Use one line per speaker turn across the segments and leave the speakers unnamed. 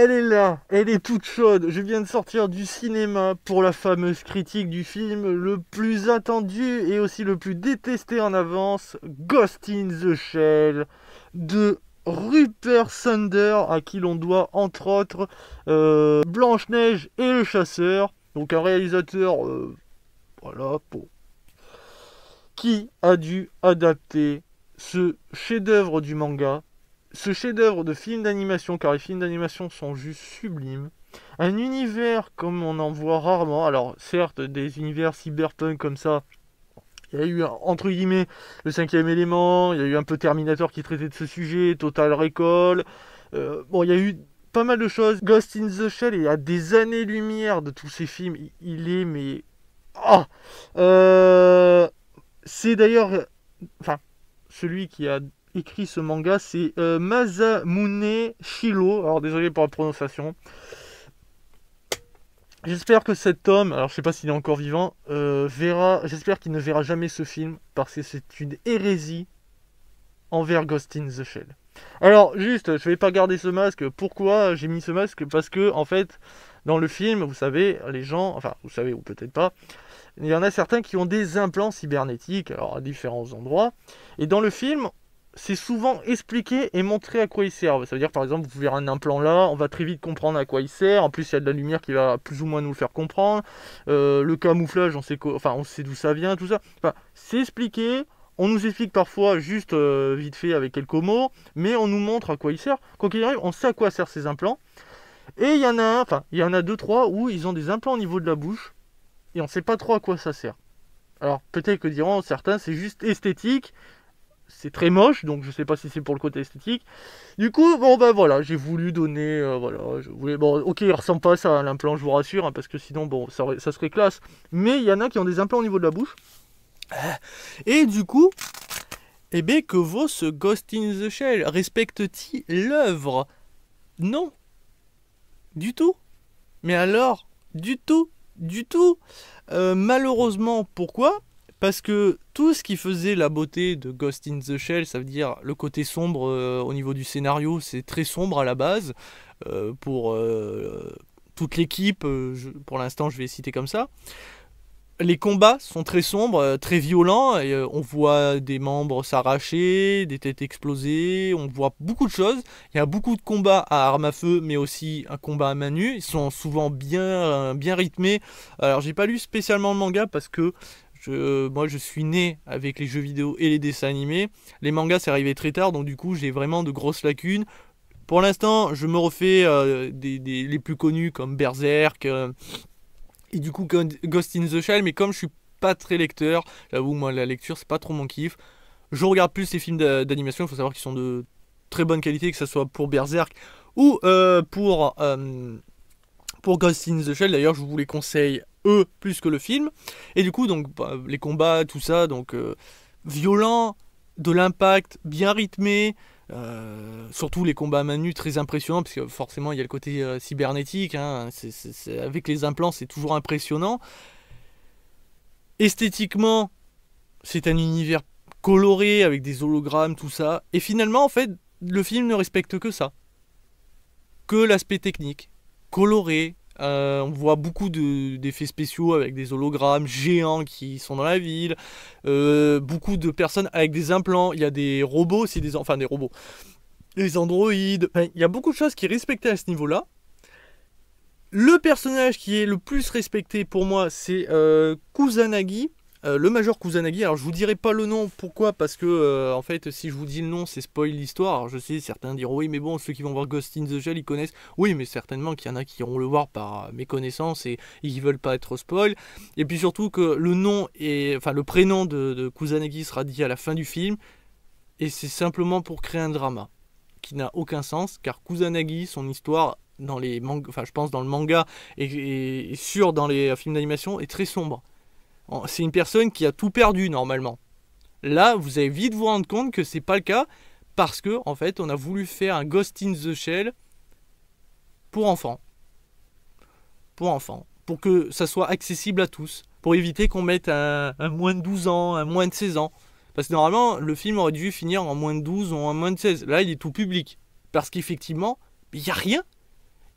elle est là, elle est toute chaude. Je viens de sortir du cinéma pour la fameuse critique du film le plus attendu et aussi le plus détesté en avance, Ghost in the Shell, de Rupert Sanders, à qui l'on doit entre autres Blanche-Neige et le Chasseur. Donc un réalisateur, voilà, qui a dû adapter ce chef-d'œuvre du manga, ce chef-d'œuvre de film d'animation, car les films d'animation sont juste sublimes. Un univers comme on en voit rarement. Alors certes, des univers cyberpunk comme ça, il y a eu, entre guillemets, le cinquième élément, il y a eu un peu Terminator qui traitait de ce sujet, Total Recall. Bon, il y a eu pas mal de choses. Ghost in the Shell, il y a des années-lumière de tous ces films. Il est, mais... Ah c'est d'ailleurs... Enfin, celui qui a écrit ce manga, c'est Masamune Shirow. Alors, désolé pour la prononciation. J'espère que cet homme, alors je sais pas s'il est encore vivant, j'espère qu'il ne verra jamais ce film, parce que c'est une hérésie envers Ghost in the Shell. Alors, juste, je vais pas garder ce masque. Pourquoi j'ai mis ce masque? Parce que, en fait, dans le film, vous savez, les gens, enfin, vous savez, ou peut-être pas, il y en a certains qui ont des implants cybernétiques, alors à différents endroits, et dans le film, c'est souvent expliqué et montré à quoi il sert. Ça veut dire, par exemple, vous verrez un implant là, on va très vite comprendre à quoi il sert. En plus, il y a de la lumière qui va plus ou moins nous le faire comprendre. Le camouflage, on sait d'où ça vient, tout ça. Enfin, c'est expliqué. On nous explique parfois juste vite fait avec quelques mots, mais on nous montre à quoi il sert. Quoi qu'il arrive, on sait à quoi servent ces implants. Et il y en a deux, trois où ils ont des implants au niveau de la bouche, et on ne sait pas trop à quoi ça sert. Alors, peut-être que diront certains, c'est juste esthétique. C'est très moche, donc je sais pas si c'est pour le côté esthétique. Du coup, bon ben voilà, j'ai voulu donner, voilà, je voulais, bon, ok, il ressemble pas à ça, l'implant, je vous rassure, hein, parce que sinon, bon, ça serait classe. Mais il y en a qui ont des implants au niveau de la bouche. Et du coup, eh bien, que vaut ce Ghost in the Shell? Respecte-t-il l'œuvre? Non, du tout. Mais alors, du tout, du tout. Malheureusement, pourquoi? Parce que tout ce qui faisait la beauté de Ghost in the Shell, ça veut dire le côté sombre au niveau du scénario, c'est très sombre à la base. Pour toute l'équipe, pour l'instant je vais citer comme ça. Les combats sont très sombres, très violents, et on voit des membres s'arracher, des têtes exploser, on voit beaucoup de choses. Il y a beaucoup de combats à armes à feu, mais aussi un combat à main nue. Ils sont souvent bien rythmés. Alors j'ai pas lu spécialement le manga parce que moi je suis né avec les jeux vidéo et les dessins animés. Les mangas c'est arrivé très tard, donc du coup j'ai vraiment de grosses lacunes. Pour l'instant je me refais les plus connus comme Berserk, et du coup Ghost in the Shell, mais comme je suis pas très lecteur, j'avoue moi la lecture c'est pas trop mon kiff. Je regarde plus les films d'animation, il faut savoir qu'ils sont de très bonne qualité, que ce soit pour Berserk ou pour Ghost in the Shell. D'ailleurs je vous les conseille eux plus que le film. Et du coup donc les combats, tout ça, donc violent, de l'impact, bien rythmé. Surtout les combats à main nue très impressionnants, parce que forcément il y a le côté cybernétique, hein, avec les implants c'est toujours impressionnant. Esthétiquement c'est un univers coloré avec des hologrammes, tout ça, et finalement en fait le film ne respecte que ça, que l'aspect technique, coloré. On voit beaucoup d'effets spéciaux avec des hologrammes géants qui sont dans la ville, beaucoup de personnes avec des implants, il y a des robots aussi, des robots, des androïdes, enfin, il y a beaucoup de choses qui sont respectées à ce niveau-là. Le personnage qui est le plus respecté pour moi, c'est Kusanagi, le Major Kusanagi. Alors je vous dirai pas le nom, pourquoi? Parce que en fait si je vous dis le nom c'est spoil l'histoire. Alors je sais, certains diront oui mais bon, ceux qui vont voir Ghost in the Shell ils connaissent. Oui mais certainement qu'il y en a qui iront le voir par méconnaissance et ils veulent pas être spoil. Et puis surtout que le nom le prénom de Kusanagi sera dit à la fin du film, et c'est simplement pour créer un drama qui n'a aucun sens, car Kusanagi, son histoire dans les mangas, enfin je pense dans le manga et dans les films d'animation est très sombre. C'est une personne qui a tout perdu normalement. Là, vous allez vite vous rendre compte que c'est pas le cas, parce que en fait, on a voulu faire un Ghost in the Shell pour enfants. Pour que ça soit accessible à tous, pour éviter qu'on mette un moins de 12 ans, un moins de 16 ans. Parce que normalement, le film aurait dû finir en moins de 12 ou en moins de 16. Là, il est tout public. Parce qu'effectivement, il n'y a rien.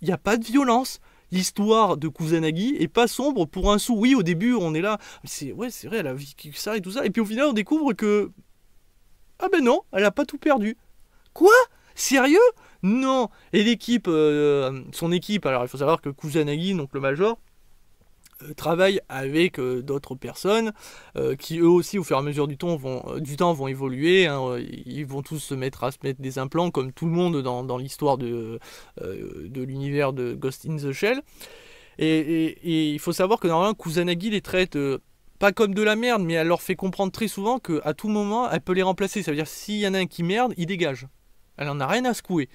il n'y a pas de violence. L'histoire de Kusanagi est pas sombre pour un sou. Oui, au début, on est là, c'est vrai, elle a vécu ça et tout ça. Et puis au final, on découvre que... Ah ben non, elle a pas tout perdu. Quoi? Sérieux? Non. Et l'équipe, son équipe, alors il faut savoir que Kusanagi, donc le major, travaille avec d'autres personnes qui eux aussi au fur et à mesure du temps vont évoluer, hein. Ils vont tous se mettre des implants comme tout le monde dans l'histoire de l'univers de Ghost in the Shell, et il faut savoir que normalement Kusanagi les traite pas comme de la merde, mais elle leur fait comprendre très souvent qu'à tout moment elle peut les remplacer. Ça veut dire s'il y en a un qui merde, il dégage, elle en a rien à secouer.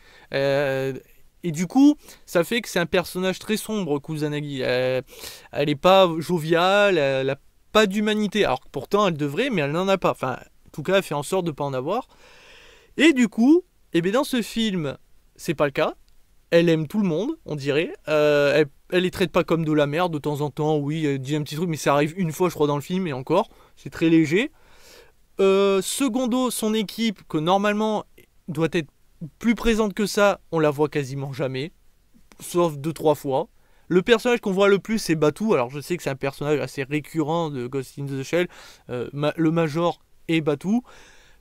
Et du coup, ça fait que c'est un personnage très sombre, Kusanagi. Elle est pas joviale, elle a pas d'humanité. Alors pourtant, elle devrait, mais elle n'en a pas. Enfin, en tout cas, elle fait en sorte de pas en avoir. Et du coup, eh bien, dans ce film, c'est pas le cas. Elle aime tout le monde, on dirait. Elle les traite pas comme de la merde de temps en temps. Oui, elle dit un petit truc, mais ça arrive une fois, je crois, dans le film, et encore. C'est très léger. Secondo, son équipe, que normalement doit être plus présente que ça, on la voit quasiment jamais, sauf 2-3 fois. Le personnage qu'on voit le plus, c'est Batou. Alors je sais que c'est un personnage assez récurrent de Ghost in the Shell, le Major et Batou,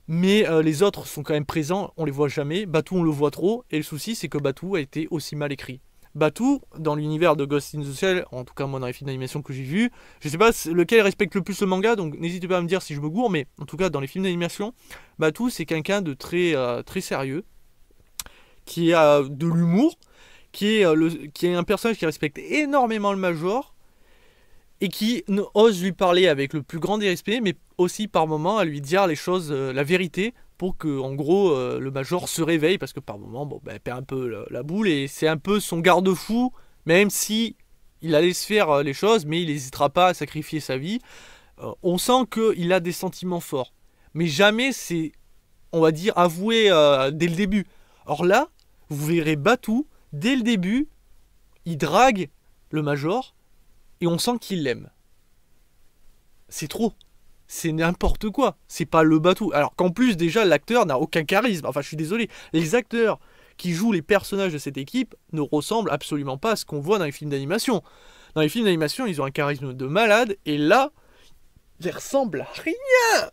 mais les autres sont quand même présents, on les voit jamais. Batou, on le voit trop, et le souci, c'est que Batou a été aussi mal écrit. Batou, dans l'univers de Ghost in the Shell, en tout cas moi dans les films d'animation que j'ai vus, je sais pas lequel respecte le plus le manga, donc n'hésitez pas à me dire si je me gourre, mais en tout cas dans les films d'animation, Batou c'est quelqu'un de très sérieux, qui a de l'humour, qui est un personnage qui respecte énormément le Major, et qui ose lui parler avec le plus grand des respects, mais aussi par moments à lui dire les choses, la vérité, pour que en gros le Major se réveille, parce que par moments elle perd un peu la boule, et c'est un peu son garde-fou, même si il allait se faire les choses, mais il n'hésitera pas à sacrifier sa vie. On sent qu'il a des sentiments forts, mais jamais c'est, on va dire, avoué dès le début. Or là, vous verrez Batou, dès le début, il drague le Major, et on sent qu'il l'aime. C'est trop. C'est n'importe quoi. C'est pas le Batou. Alors qu'en plus, déjà, l'acteur n'a aucun charisme. Enfin, je suis désolé. Les acteurs qui jouent les personnages de cette équipe ne ressemblent absolument pas à ce qu'on voit dans les films d'animation. Dans les films d'animation, ils ont un charisme de malade, et là, ils ressemblent à rien.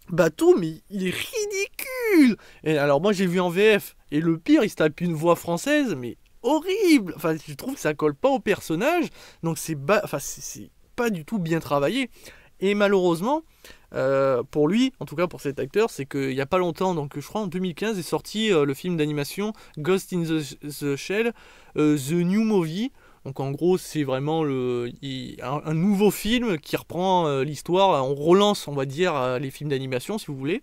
Batou, mais il est ridicule. Et alors moi j'ai vu en VF, et le pire, il se tape une voix française, mais horrible. Enfin, je trouve que ça colle pas au personnage, donc c'est pas du tout bien travaillé. Et malheureusement, pour lui, en tout cas pour cet acteur, c'est qu'il y a pas longtemps, donc je crois en 2015, est sorti le film d'animation Ghost in the Shell, The New Movie. Donc en gros, c'est vraiment un nouveau film qui reprend l'histoire. On relance, on va dire, les films d'animation, si vous voulez.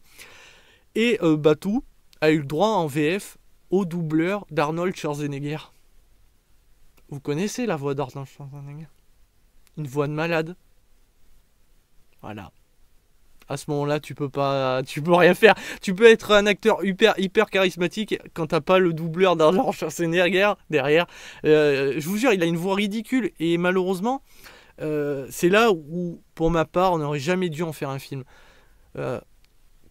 Et Batou a eu le droit en VF au doubleur d'Arnold Schwarzenegger. Vous connaissez la voix d'Arnold Schwarzenegger? Une voix de malade. Voilà. À ce moment-là, tu peux rien faire. Tu peux être un acteur hyper charismatique quand t'as pas le doubleur d'Arnold Schwarzenegger derrière. Je vous jure, il a une voix ridicule, et malheureusement, c'est là où, pour ma part, on n'aurait jamais dû en faire un film.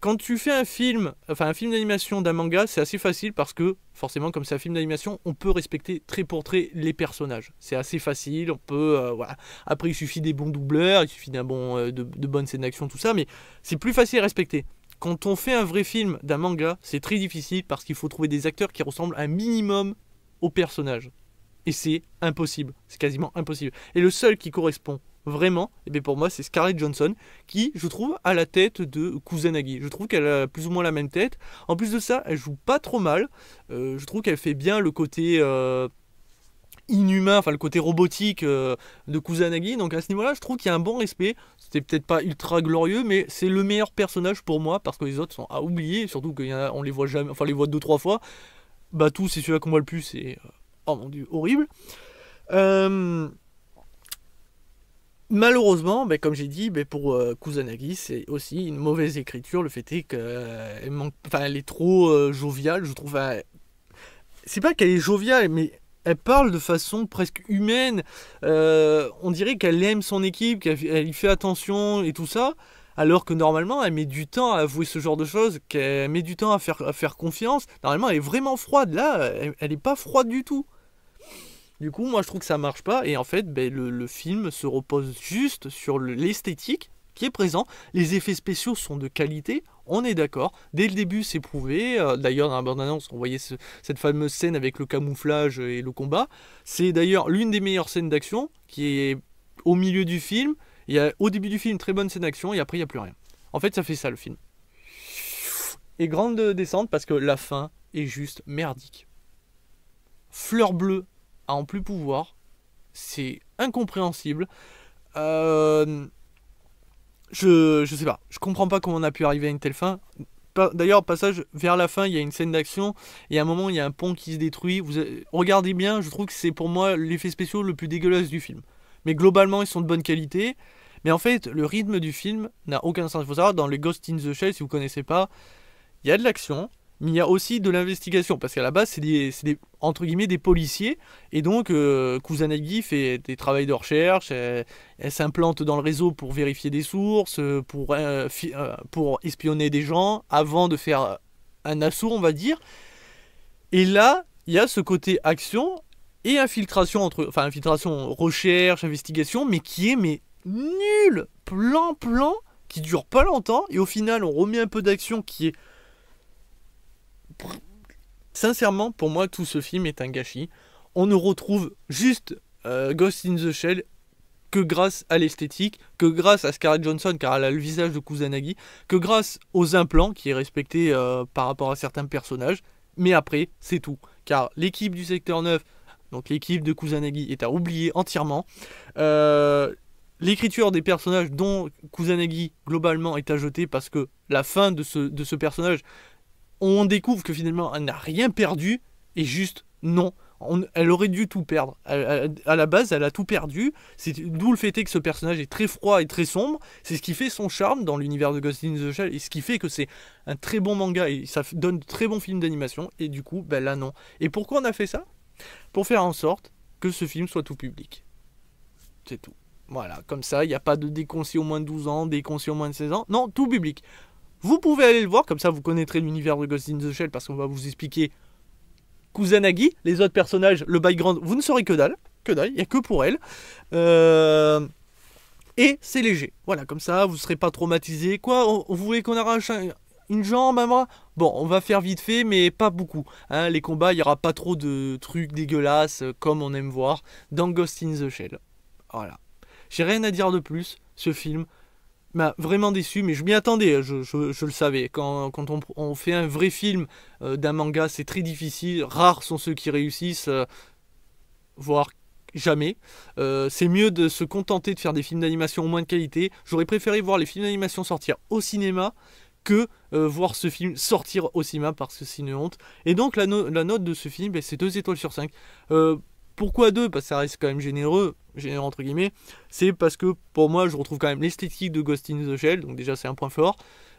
Quand tu fais un film d'animation d'un manga, c'est assez facile parce que, forcément, comme c'est un film d'animation, on peut respecter trait pour trait les personnages. C'est assez facile, on peut, voilà. Après, il suffit des bons doubleurs, il suffit de bonnes scènes d'action, tout ça, mais c'est plus facile à respecter. Quand on fait un vrai film d'un manga, c'est très difficile parce qu'il faut trouver des acteurs qui ressemblent un minimum aux personnages. Et c'est impossible, c'est quasiment impossible. Et le seul qui correspond vraiment, et bien pour moi, c'est Scarlett Johansson, qui, je trouve, a la tête de Kusanagi. Je trouve qu'elle a plus ou moins la même tête. En plus de ça, elle joue pas trop mal. Je trouve qu'elle fait bien le côté inhumain, enfin le côté robotique de Kusanagi. Donc à ce niveau-là, je trouve qu'il y a un bon respect. C'était peut-être pas ultra glorieux, mais c'est le meilleur personnage pour moi, parce que les autres sont à oublier, surtout qu'on les voit jamais, enfin on les voit 2-3 fois. Batou, c'est celui-là qu'on voit le plus, c'est oh mon dieu, horrible. Malheureusement, comme j'ai dit, pour Kusanagi, c'est aussi une mauvaise écriture. Le fait est qu'elle est trop joviale, je trouve. C'est pas qu'elle est joviale, mais elle parle de façon presque humaine. On dirait qu'elle aime son équipe, qu'elle y fait attention et tout ça, alors que normalement, elle met du temps à avouer ce genre de choses, qu'elle met du temps à faire confiance. Normalement, elle est vraiment froide. Là, elle est pas froide du tout. Du coup, moi je trouve que ça marche pas, et en fait, ben, le film se repose juste sur l'esthétique qui est présent. Les effets spéciaux sont de qualité, on est d'accord. Dès le début, c'est prouvé. D'ailleurs, dans la bande-annonce, on voyait cette fameuse scène avec le camouflage et le combat. C'est d'ailleurs l'une des meilleures scènes d'action qui est au milieu du film. Il y a au début du film, très bonne scène d'action, et après, il n'y a plus rien. En fait, ça fait ça le film. Et grande descente parce que la fin est juste merdique. Fleur bleue à en plus pouvoir. C'est incompréhensible. Je sais pas. Je comprends pas comment on a pu arriver à une telle fin. D'ailleurs, passage vers la fin, il y a une scène d'action. Et à un moment, il y a un pont qui se détruit. Regardez bien, je trouve que c'est pour moi l'effet spécial le plus dégueulasse du film. Mais globalement, ils sont de bonne qualité. Mais en fait, le rythme du film n'a aucun sens. Il faut savoir, dans les Ghost in the Shell, si vous connaissez pas, il y a de l'action, mais il y a aussi de l'investigation, parce qu'à la base, c'est entre guillemets des policiers, et donc Kusanagi fait des travaux de recherche, elle s'implante dans le réseau pour vérifier des sources, pour espionner des gens, avant de faire un assaut, on va dire. Et là, il y a ce côté action et infiltration, infiltration, recherche, investigation, mais qui est nul, plan, qui dure pas longtemps, et au final, on remet un peu d'action qui est... Sincèrement, pour moi, tout ce film est un gâchis. On ne retrouve juste Ghost in the Shell que grâce à l'esthétique, que grâce à Scarlett Johansson, car elle a le visage de Kusanagi, que grâce aux implants, qui est respecté par rapport à certains personnages. Mais après, c'est tout. Car l'équipe du Secteur 9, donc l'équipe de Kusanagi, est à oublier entièrement. L'écriture des personnages dont Kusanagi, globalement, est à jeter, parce que la fin de ce personnage... on découvre que finalement elle n'a rien perdu, et juste non, elle aurait dû tout perdre. À la base, elle a tout perdu. C'est d'où le fait est que ce personnage est très froid et très sombre. C'est ce qui fait son charme dans l'univers de Ghost in the Shell, et ce qui fait que c'est un très bon manga et ça donne de très bons films d'animation. Et du coup, ben là non. Et pourquoi on a fait ça? Pour faire en sorte que ce film soit tout public. C'est tout. Voilà, comme ça, il n'y a pas de déconseil au moins de 12 ans, déconseil au moins de 16 ans. Non, tout public. Vous pouvez aller le voir, comme ça vous connaîtrez l'univers de Ghost in the Shell, parce qu'on va vous expliquer Kusanagi, les autres personnages, le background, vous ne saurez que dalle, il n'y a que pour elle. Et c'est léger, voilà, comme ça vous ne serez pas traumatisé. Quoi, vous voulez qu'on arrache une jambe, un bras? Bon, on va faire vite fait, mais pas beaucoup. Hein, les combats, il n'y aura pas trop de trucs dégueulasses, comme on aime voir dans Ghost in the Shell. Voilà. J'ai rien à dire de plus, ce film m'a vraiment déçu, mais je m'y attendais, je le savais. Quand on fait un vrai film d'un manga, c'est très difficile. Rares sont ceux qui réussissent, voire jamais. C'est mieux de se contenter de faire des films d'animation au moins de qualité. J'aurais préféré voir les films d'animation sortir au cinéma que voir ce film sortir au cinéma, parce que c'est une honte. Et donc la note de ce film, c'est 2 étoiles sur 5. Pourquoi 2? Parce que ça reste quand même généreux entre guillemets. C'est parce que pour moi, je retrouve quand même l'esthétique de Ghost in the Shell, donc déjà c'est un point fort.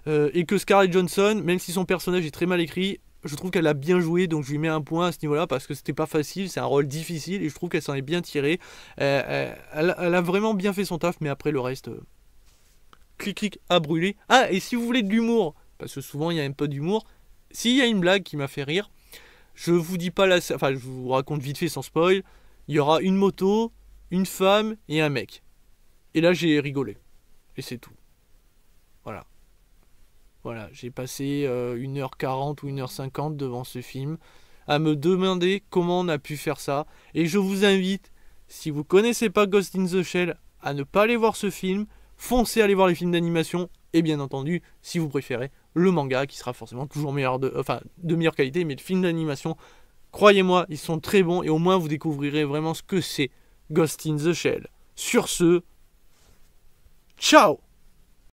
Et que Scarlett Johansson, même si son personnage est très mal écrit, je trouve qu'elle a bien joué, donc je lui mets un point à ce niveau-là, parce que c'était pas facile, c'est un rôle difficile, et je trouve qu'elle s'en est bien tirée. Elle a vraiment bien fait son taf, mais après le reste, clic à brûler. Ah, et si vous voulez de l'humour, parce que souvent il y a un peu d'humour, s'il y a une blague qui m'a fait rire, je vous dis pas je vous raconte vite fait sans spoil. Il y aura une moto, une femme et un mec. Et là j'ai rigolé. Et c'est tout. Voilà, j'ai passé 1h40 ou 1h50 devant ce film à me demander comment on a pu faire ça. Et je vous invite, si vous connaissez pas Ghost in the Shell, à ne pas aller voir ce film. Foncez aller voir les films d'animation. Et bien entendu, si vous préférez, le manga qui sera forcément toujours de meilleure qualité, mais le film d'animation, croyez-moi, ils sont très bons, et au moins vous découvrirez vraiment ce que c'est Ghost in the Shell. Sur ce, ciao!